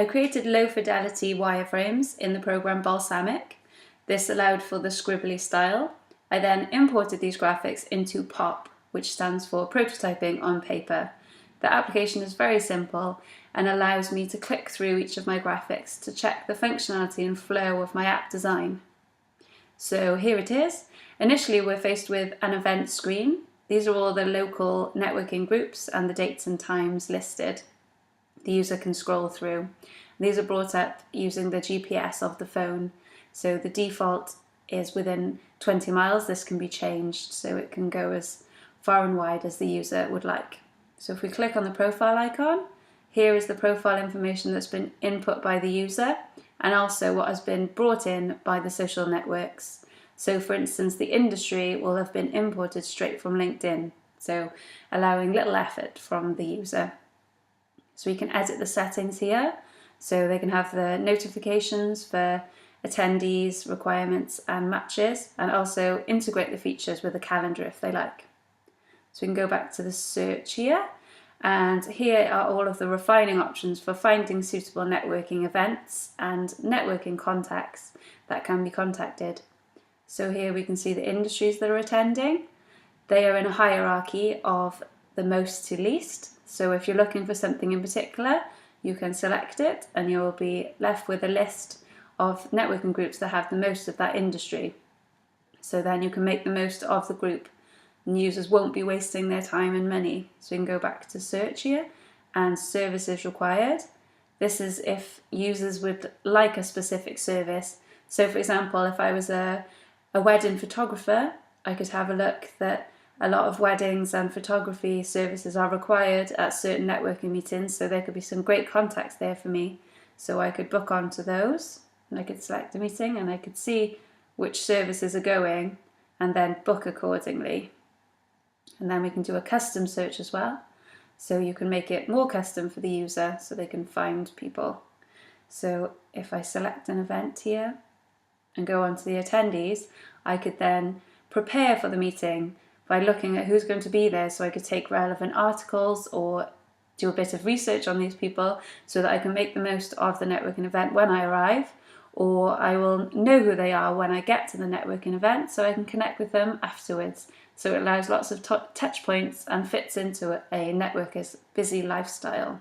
I created low fidelity wireframes in the program Balsamiq. This allowed for the scribbly style. I then imported these graphics into POP, which stands for prototyping on paper. The application is very simple and allows me to click through each of my graphics to check the functionality and flow of my app design. So here it is. Initially, we're faced with an event screen. These are all the local networking groups and the dates and times listed. The user can scroll through. These are brought up using the GPS of the phone. So the default is within 20 miles. This can be changed so it can go as far and wide as the user would like. So if we click on the profile icon, here is the profile information that's been input by the user and also what has been brought in by the social networks. So for instance, the industry will have been imported straight from LinkedIn, so allowing little effort from the user. So we can edit the settings here, so they can have the notifications for attendees, requirements and matches, and also integrate the features with the calendar if they like. So we can go back to the search here, and here are all of the refining options for finding suitable networking events and networking contacts that can be contacted. So here we can see the industries that are attending. They are in a hierarchy of the most to least. So if you're looking for something in particular, you can select it and you'll be left with a list of networking groups that have the most of that industry. So then you can make the most of the group and users won't be wasting their time and money. So you can go back to search here and services required. This is if users would like a specific service. So for example, if I was a wedding photographer, I could have a look that a lot of weddings and photography services are required at certain networking meetings, so there could be some great contacts there for me. So I could book onto those and I could select a meeting and I could see which services are going and then book accordingly. And then we can do a custom search as well. So you can make it more custom for the user so they can find people. So if I select an event here and go on to the attendees, I could then prepare for the meeting by looking at who's going to be there, so I could take relevant articles or do a bit of research on these people so that I can make the most of the networking event when I arrive, or I will know who they are when I get to the networking event so I can connect with them afterwards. So it allows lots of touch points and fits into a networker's busy lifestyle.